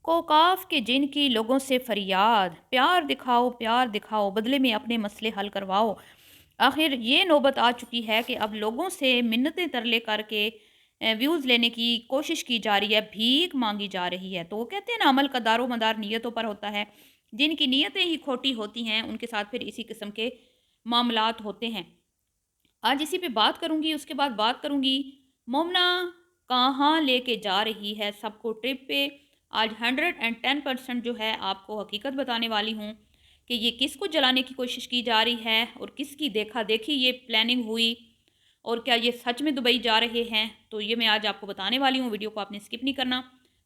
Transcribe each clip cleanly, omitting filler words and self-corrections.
कोकाफ के जिन की लोगों से फरियाद, प्यार दिखाओ, बदले में अपने मसले हल करवाओ। आखिर ये नौबत आ चुकी है कि अब लोगों से मिन्नतें तरले करके व्यूज़ लेने की कोशिश की जा रही है, भीख माँगी जा रही है। तो वो कहते हैं ना, अमल का दारोमदार नीयतों पर होता है। जिनकी नीयतें ही खोटी होती हैं, उनके साथ फिर इसी किस्म के मामलात होते हैं। आज इसी पे बात करूँगी, उसके बाद बात करूँगी मोमना कहाँ लेके जा रही है सबको ट्रिप पे। आज 110% जो है आपको हकीकत बताने वाली हूँ कि ये किसको जलाने की कोशिश की जा रही है और किसकी देखा-देखी ये प्लानिंग हुई और क्या ये सच में दुबई जा रहे हैं। तो ये मैं आज आपको बताने वाली हूँ, वीडियो को आपने स्किप नहीं करना।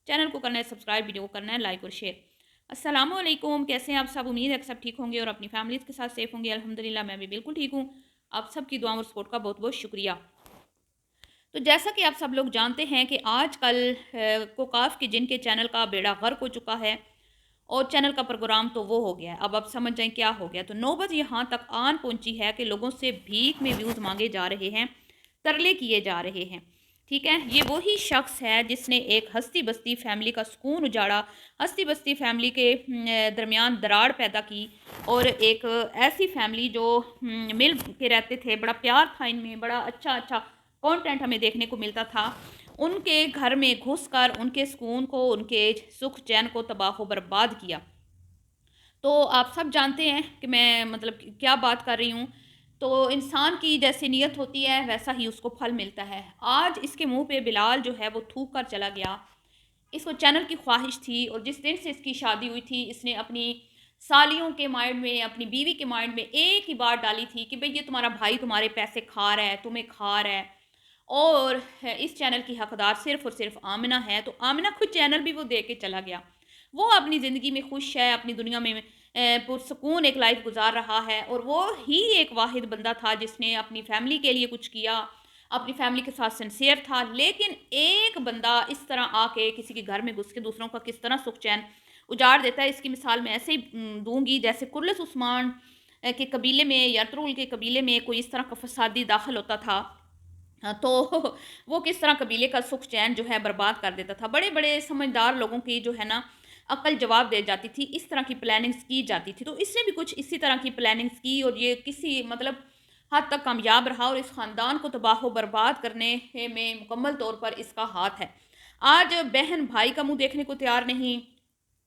चैनल को करना है सब्सक्राइब, वीडियो को करना है लाइक और शेयर। अस्सलामुअलैकुम, कैसे हैं आप सब? उम्मीद है कि सब ठीक होंगे और अपनी फैमिलीज़ के साथ सेफ होंगे। अल्हम्दुलिल्लाह मैं भी बिल्कुल ठीक हूँ। आप सबकी दुआओं और सपोर्ट का बहुत-बहुत शुक्रिया। तो जैसा कि आप सब लोग जानते हैं कि आजकल कोकाफ के जिनके चैनल का बेड़ा गर्क हो चुका है और चैनल का प्रोग्राम तो वो हो गया है। अब आप समझ जाएँ क्या हो गया। तो नौबत यहाँ तक आन पहुँची है कि लोगों से भीख में व्यूज़ माँगे जा रहे हैं, तरले किए जा रहे हैं। ठीक है? ये वही शख्स है जिसने एक हस्ती-बस्ती फैमिली का सुकून उजाड़ा, हस्ती-बस्ती फैमिली के दरमियान दरार पैदा की और एक ऐसी फैमिली जो मिल के रहते थे, बड़ा प्यार था इनमें, बड़ा अच्छा-अच्छा कंटेंट हमें देखने को मिलता था। उनके घर में घुसकर उनके सुकून को, उनके सुख चैन को तबाह व बर्बाद किया। तो आप सब जानते हैं कि मैं मतलब क्या बात कर रही हूँ। तो इंसान की जैसी नीयत होती है वैसा ही उसको फल मिलता है। आज इसके मुँह पे बिलाल जो है वो थूक कर चला गया। इसको चैनल की ख्वाहिश थी और जिस दिन से इसकी शादी हुई थी, इसने अपनी सालियों के माइंड में, अपनी बीवी के माइंड में एक ही बात डाली थी कि भई ये तुम्हारा भाई तुम्हारे पैसे खा रहा है, तुम्हें खा रहा है और इस चैनल की हकदार सिर्फ़ और सिर्फ़ आमिना है। तो आमिना खुद चैनल भी वो दे के चला गया। वो अपनी ज़िंदगी में खुश है, अपनी दुनिया में पुरसुकून एक लाइफ़ गुज़ार रहा है और वो ही एक वाहिद बंदा था जिसने अपनी फ़ैमिली के लिए कुछ किया, अपनी फ़ैमिली के साथ सिंसियर था। लेकिन एक बंदा इस तरह आके किसी के घर में घुस के दूसरों का किस तरह सुख-चैन उजाड़ देता है, इसकी मिसाल मैं ऐसे ही दूँगी जैसे कुर्रत उस्मान के कबीले में या तुरुल के कबीले में कोई इस तरह का फ़सादी दाखिल होता था। तो वो किस तरह कबीले का सुख चैन जो है बर्बाद कर देता था। बड़े-बड़े समझदार लोगों की जो है ना अक्ल जवाब दे जाती थी, इस तरह की प्लानिंग्स की जाती थी। तो इसने भी कुछ इसी तरह की प्लानिंग्स की और ये किसी मतलब हद तक कामयाब रहा और इस ख़ानदान को तबाह व बर्बाद करने में मुकम्मल तौर पर इसका हाथ है। आज बहन भाई का मुँह देखने को तैयार नहीं,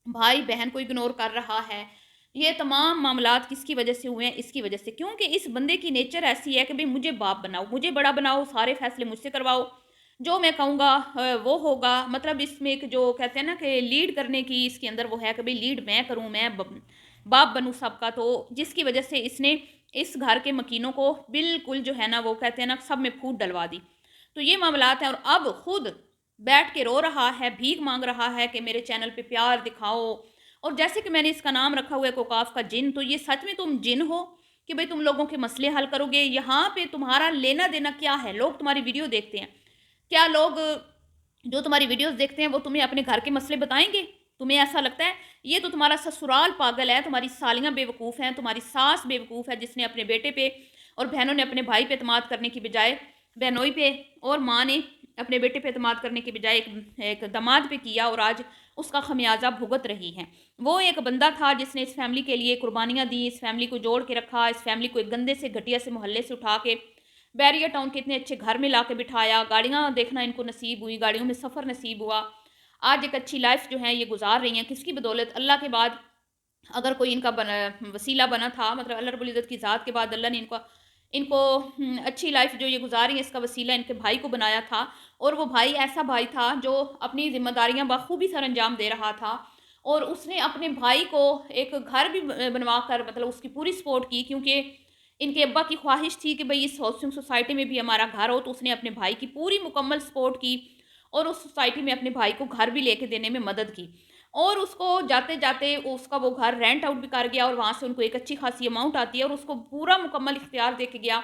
भाई बहन को इग्नोर कर रहा है। ये तमाम मामलात किसकी वजह से हुए हैं? इसकी वजह से। क्योंकि इस बंदे की नेचर ऐसी है कि भई मुझे बाप बनाओ, मुझे बड़ा बनाओ, सारे फैसले मुझसे करवाओ, जो मैं कहूँगा वो होगा। मतलब इसमें एक जो कहते हैं ना कि लीड करने की इसके अंदर वो है कि भई लीड मैं करूँ, मैं ब बाप बनूँ सबका। तो जिसकी वजह से इसने इस घर के मकीनों को बिल्कुल जो है ना वो कहते हैं ना सब में फूट डलवा दी। तो ये मामलात हैं और अब खुद बैठ के रो रहा है, भीख माँग रहा है कि मेरे चैनल पे प्यार दिखाओ। और जैसे कि मैंने इसका नाम रखा हुआ है कोकाफ का जिन, तो ये सच में तुम जिन हो कि भई तुम लोगों के मसले हल करोगे? यहाँ पे तुम्हारा लेना-देना क्या है? लोग तुम्हारी वीडियो देखते हैं। क्या लोग जो तुम्हारी वीडियोज़ देखते हैं वो तुम्हें अपने घर के मसले बताएँगे? तुम्हें ऐसा लगता है? ये तो तुम्हारा ससुराल पागल है, तुम्हारी सालियाँ बेवकूफ़ हैं, तुम्हारी सास बेवकूफ़ है जिसने अपने बेटे पे और बहनों ने अपने भाई पे एतमाद करने की बजाय बहनोई पे और माँ ने अपने बेटे पे एतमाद करने की बजाय एक एक दामाद पे किया और आज उसका खमियाज़ा भुगत रही हैं। वो एक बंदा था जिसने इस फैमिली के लिए कुर्बानियाँ दी, इस फैमिली को जोड़ के रखा, इस फैमिली को एक गंदे से घटिया से मोहल्ले से उठा के बैरियर टाउन के इतने अच्छे घर में लाके बिठाया, गाड़ियाँ देखना इनको नसीब हुई, गाड़ियों में सफ़र नसीब हुआ। आज एक अच्छी लाइफ़ जो है ये गुज़ार रही हैं, किसकी बदौलत? अल्लाह के बाद अगर कोई इनका बना वसीला बना था, मतलब अल्लाह रब्बुल इज़्ज़त की ज़ात के बाद अल्लाह ने इनको इनको अच्छी लाइफ़ जो ये गुज़ारी है इसका वसीला इनके भाई को बनाया था और वो भाई ऐसा भाई था जो अपनी ज़िम्मेदारियाँ बखूबी सरअंजाम दे रहा था और उसने अपने भाई को एक घर भी बनवा कर मतलब उसकी पूरी सपोर्ट की क्योंकि इनके अब्बा की ख्वाहिश थी कि भई इस हाउसिंग सोसाइटी में भी हमारा घर हो, तो उसने अपने भाई की पूरी मुकम्मल सपोर्ट की और उस सोसाइटी में अपने भाई को घर भी लेके देने में मदद की। और उसको जाते-जाते उसका वो घर रेंट आउट भी कर गया और वहाँ से उनको एक अच्छी खासी अमाउंट आती है और उसको पूरा मुकम्मल इख्तियार दे के गया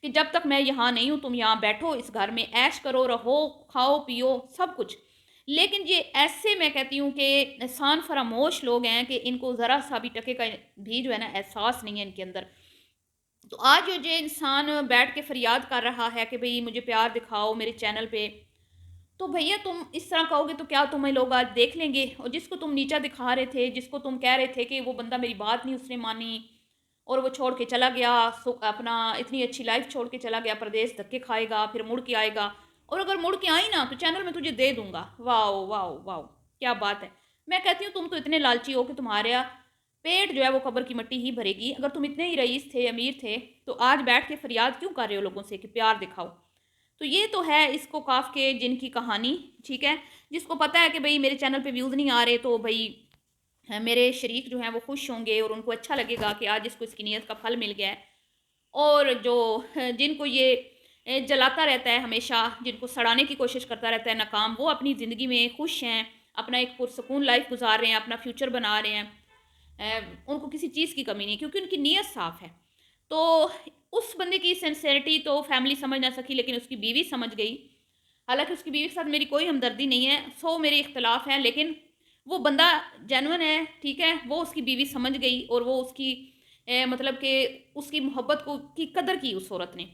कि जब तक मैं यहाँ नहीं हूँ, तुम यहाँ बैठो, इस घर में ऐश करो, रहो, खाओ-पियो, सब कुछ। लेकिन ये ऐसे मैं कहती हूँ कि एहसान फरामोश लोग हैं कि इनको ज़रा-सा भी टके का भी जो है ना एहसास नहीं है इनके अंदर। तो आज जो इंसान बैठ के फरियाद कर रहा है कि भई मुझे प्यार दिखाओ मेरे चैनल पे, तो भैया तुम इस तरह कहोगे तो क्या तुम्हें लोग आज देख लेंगे? और जिसको तुम नीचा दिखा रहे थे, जिसको तुम कह रहे थे कि वो बंदा मेरी बात नहीं उसने मानी और वो छोड़ के चला गया, अपना इतनी अच्छी लाइफ छोड़ के चला गया, परदेस धक्के खाएगा, फिर मुड़ के आएगा और अगर मुड़ के आई ना तो चैनल में तुझे दे दूंगा। वाह वाह वाह, क्या बात है। मैं कहती हूँ तुम तो इतने लालची हो कि तुम्हारा पेट जो है वो कब्र की मिट्टी ही भरेगी। अगर तुम इतने ही रईस थे, अमीर थे, तो आज बैठ के फरियाद क्यों कर रहे हो लोगों से कि प्यार दिखाओ? तो ये तो है इसको काफ के जिन की कहानी, ठीक है। जिसको पता है कि भाई मेरे चैनल पे व्यूज़ नहीं आ रहे तो भाई मेरे शरीक जो हैं वो खुश होंगे और उनको अच्छा लगेगा कि आज इसको इसकी नीयत का फल मिल गया है। और जो जिनको ये जलाता रहता है हमेशा, जिनको सड़ाने की कोशिश करता रहता है नाकाम, वो अपनी ज़िंदगी में खुश हैं, अपना एक पुरसकून लाइफ गुजार रहे हैं, अपना फ्यूचर बना रहे हैं। उनको किसी चीज़ की कमी नहीं क्योंकि उनकी नीयत साफ़ है। तो उस बंदे की सिंसेरिटी तो फैमिली समझ ना सकी लेकिन उसकी बीवी समझ गई। हालाँकि उसकी बीवी के साथ मेरी कोई हमदर्दी नहीं है, 100 मेरे इख्तिलाफ़ हैं, लेकिन वो बंदा जेन्युइन है, ठीक है? वो उसकी बीवी समझ गई और वो उसकी मतलब कि उसकी मोहब्बत को की कदर की उस औरत ने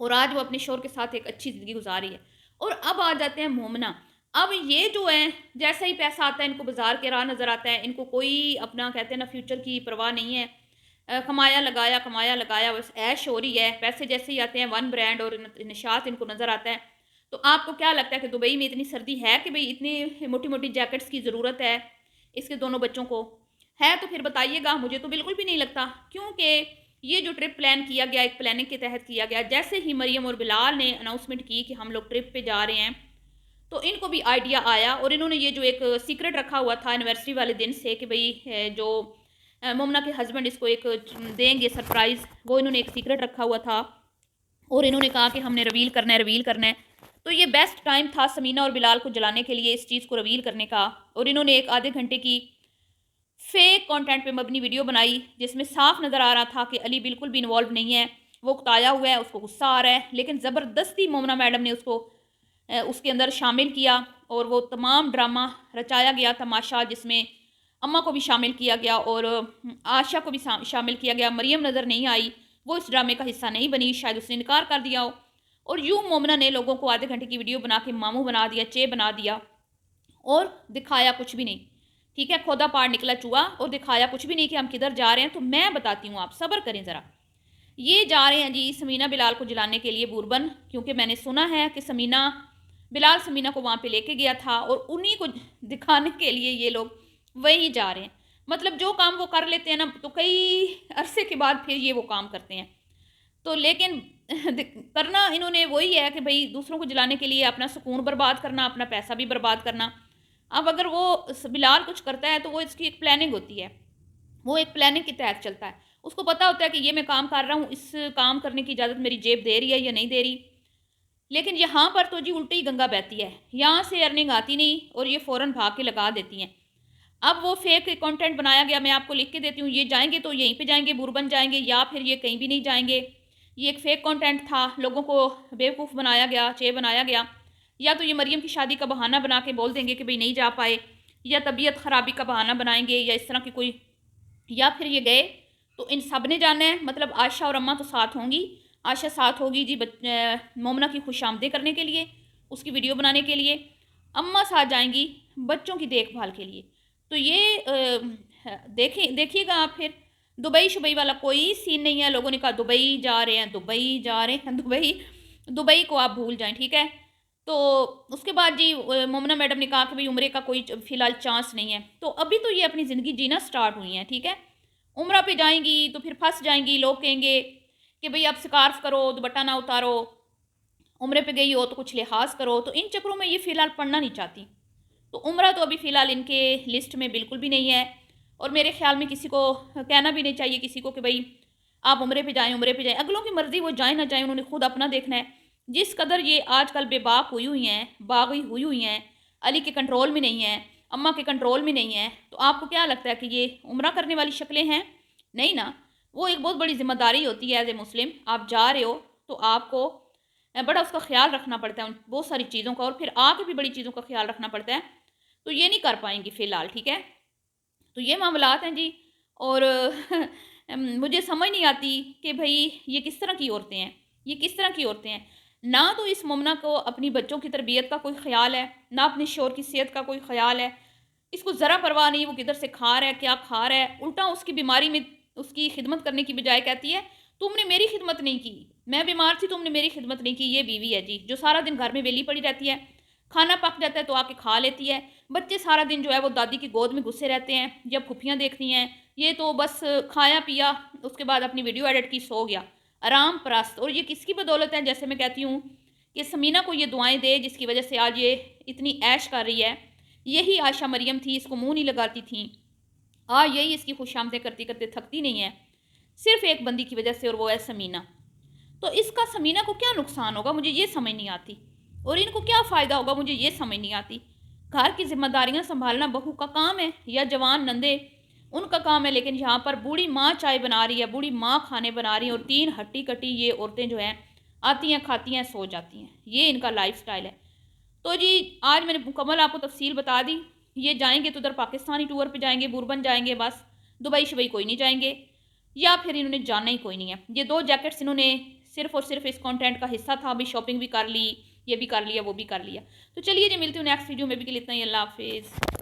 और आज वो अपने शौहर के साथ एक अच्छी ज़िंदगी गुज़ार रही है। और अब आ जाते हैं मोमना। अब ये जो है जैसा ही पैसा आता है इनको बाज़ार के राह नज़र आता है, इनको कोई अपना कहते हैं ना फ्यूचर की परवाह नहीं है। कमाया लगाया बस ऐश हो रही है। पैसे जैसे ही आते हैं वन ब्रांड और निशात इनको नज़र आता है। तो आपको क्या लगता है कि दुबई में इतनी सर्दी है कि भई इतनी मोटी-मोटी जैकेट्स की ज़रूरत है इसके दोनों बच्चों को? है तो फिर बताइएगा, मुझे तो बिल्कुल भी नहीं लगता। क्योंकि ये जो ट्रिप प्लान किया गया, एक प्लानिंग के तहत किया गया, जैसे ही मरियम और बिलाल ने अनाउंसमेंट की कि हम लोग ट्रिप पे जा रहे हैं, तो इनको भी आइडिया आया और इन्होंने ये जो एक सीक्रेट रखा हुआ था एनिवर्सरी वाले दिन से कि भई जो मुमना के हस्बैंड इसको एक देंगे सरप्राइज़, वो इन्होंने एक सीक्रेट रखा हुआ था और इन्होंने कहा कि हमने रिवील करना है। तो ये बेस्ट टाइम था समीना और बिलाल को जलाने के लिए, इस चीज़ को रिवील करने का। और इन्होंने एक आधे घंटे की फेक कंटेंट पे मबनी वीडियो बनाई जिसमें साफ नज़र आ रहा था कि अली बिल्कुल भी इन्वॉल्व नहीं है, वो उकताया हुआ है, उसको गुस्सा आ रहा है, लेकिन ज़बरदस्ती मोमना मैडम ने उसको उसके अंदर शामिल किया और वो तमाम ड्रामा रचाया गया तमाशा, जिसमें अम्मा को भी शामिल किया गया और आशा को भी शामिल किया गया। मरियम नज़र नहीं आई, वो इस ड्रामे का हिस्सा नहीं बनी, शायद उसने इनकार कर दिया हो। और यूँ मोमना ने लोगों को आधे घंटे की वीडियो बना के मामू बना दिया, चे बना दिया और दिखाया कुछ भी नहीं। ठीक है, खोदा पार निकला चूहा और दिखाया कुछ भी नहीं कि हम किधर जा रहे हैं। तो मैं बताती हूँ, आप सब्र करें ज़रा। ये जा रहे हैं जी समीना बिलाल को जलाने के लिए बूरबन, क्योंकि मैंने सुना है कि बिलाल समीना को वहाँ पे लेके गया था और उन्हीं को दिखाने के लिए ये लोग वहीं जा रहे हैं। मतलब जो काम वो कर लेते हैं ना, तो कई अरसे के बाद फिर ये वो काम करते हैं। तो लेकिन करना इन्होंने वही है कि भाई दूसरों को जलाने के लिए अपना सुकून बर्बाद करना, अपना पैसा भी बर्बाद करना। अब अगर वो बिलाल कुछ करता है तो वो इसकी एक प्लानिंग होती है, वो एक प्लानिंग के तहत चलता है। उसको पता होता है कि ये मैं काम कर रहा हूँ, इस काम करने की इजाज़त मेरी जेब दे रही है या नहीं दे रही। लेकिन यहाँ पर तो जी उल्टी ही गंगा बहती है, यहाँ से अर्निंग आती नहीं और ये फ़ौरन भाग के लगा देती हैं। अब वो फेक कंटेंट बनाया गया, मैं आपको लिख के देती हूँ, ये जाएँगे तो यहीं पे जाएँगे, बुरबन जाएँगे या फिर ये कहीं भी नहीं जाएँगे। ये एक फेक कंटेंट था, लोगों को बेवकूफ़ बनाया गया, चे बनाया गया। या तो ये मरियम की शादी का बहाना बना के बोल देंगे कि भई नहीं जा पाए, या तबीयत ख़राबी का बहाना बनाएँगे या इस तरह की कोई, या फिर ये गए। तो इन सब ने जाना है, मतलब आयशा और अम्मा तो साथ होंगी। आयशा साथ होगी जी मोमना की खुशामदीद करने के लिए, उसकी वीडियो बनाने के लिए। अम्मा साथ जाएँगी बच्चों की देखभाल के लिए। तो ये देखिएगा आप फिर दुबई-शुबई वाला कोई सीन नहीं है। लोगों ने कहा दुबई जा रहे हैं, दुबई जा रहे हैं, दुबई दुबई को आप भूल जाएँ, ठीक है? तो उसके बाद जी मोमना मैडम ने कहा कि भई उम्रे का कोई फ़िलहाल चांस नहीं है। तो अभी तो ये अपनी ज़िंदगी जीना स्टार्ट हुई हैं, ठीक है? उम्रा पे जाएँगी तो फिर फँस जाएँगी, लोग कहेंगे कि भई आप स्कार्फ़ करो, दुपट्टा ना उतारो, उम्रे पे गई हो तो कुछ लिहाज़ करो। तो इन चक्करों में ये फ़िलहाल पड़ना नहीं चाहती। तो उम्रा तो अभी फ़िलहाल इनके लिस्ट में बिल्कुल भी नहीं है और मेरे ख़्याल में किसी को कहना भी नहीं चाहिए किसी को कि भई आप उम्रे पे जाएँ, उम्रे पे जाएँ। अगलों की मर्ज़ी, वो जाएँ ना जाएँ, उन्होंने खुद अपना देखना है। जिस कदर ये आजकल बेबाक हुई हैं, बागी हुई हैं, अली के कंट्रोल में नहीं हैं, अम्मा के कंट्रोल में नहीं हैं, तो आपको क्या लगता है कि ये उम्रा करने वाली शक्लें हैं? नहीं ना। वो एक बहुत बड़ी ज़िम्मेदारी होती है एज़ ए मुस्लिम। आप जा रहे हो तो आपको बड़ा उसका ख़्याल रखना पड़ता है, उन बहुत सारी चीज़ों का, और फिर आगे भी बड़ी चीज़ों का ख़्याल रखना पड़ता है। तो ये नहीं कर पाएँगी फ़िलहाल, ठीक है? तो ये मामलात हैं जी। और मुझे समझ नहीं आती कि भई ये किस तरह की औरतें हैं, ये किस तरह की औरतें हैं। ना तो इस मोमना को अपनी बच्चों की तरबियत का कोई ख़्याल है, ना अपने शौहर की सेहत का कोई ख़्याल है। इसको ज़रा परवाह नहीं, वो किधर से खा रहा है, क्या खा रहा है। उल्टा उसकी बीमारी में उसकी खिदमत करने की बजाय कहती है, "तुमने मेरी खिदमत नहीं की। मैं बीमार थी, तुमने मेरी खिदमत नहीं की।" ये बीवी है जी, जो सारा दिन घर में वेली पड़ी रहती है। खाना पक जाता है तो आके खा लेती है। बच्चे सारा दिन जो है वो दादी की गोद में घुसे रहते हैं, या फूफियाँ देखती हैं। ये तो बस खाया पिया, उसके बाद अपनी वीडियो एडिट की, सो गया। आराम परस्त। और ये किसकी बदौलत है, जैसे मैं कहती हूँ कि समीना को ये दुआएँ दे जिसकी वज़ह से आज ये इतनी ऐश कर रही है। यही आयशा मरियम थी, इसको मुँह नहीं लगाती थी। आज यही इसकी खुशामदें करते-करते थकती नहीं है। सिर्फ़ एक बंदी की वज़ह से, और वो है समीना। तो इसका समीना को क्या नुकसान होगा, मुझे ये समझ नहीं आती। और इनको क्या फ़ायदा होगा, मुझे ये समझ नहीं आती। घर की ज़िम्मेदारियाँ सँभालना बहू का काम है, या जवान नंदे उनका काम है। लेकिन यहाँ पर बूढ़ी माँ चाय बना रही है, बूढ़ी माँ खाने बना रही है, और 3 हट्टी-कट्टी ये औरतें जो हैं, आती हैं, खाती हैं, सो जाती हैं। ये इनका लाइफ़स्टाइल है। तो जी, आज मैंने मुकम्मल आपको तफ़सील बता दी। ये जाएँगे तो उधर पाकिस्तानी टूर पे जाएँगे, बुरबन जाएँगे बस। दुबई-शुबई कोई नहीं जाएँगे, या फिर इन्होंने जाना ही कोई नहीं है। ये 2 जैकेट्स इन्होंने सिर्फ़ और सिर्फ़ इस कंटेंट का हिस्सा था। अभी शॉपिंग भी कर ली, ये भी कर लिया, वो भी कर लिया। तो चलिए जी, मिलती हूँ नेक्स्ट वीडियो में। अभी के लिए इतना ही। अल्लाह हाफ़िज़।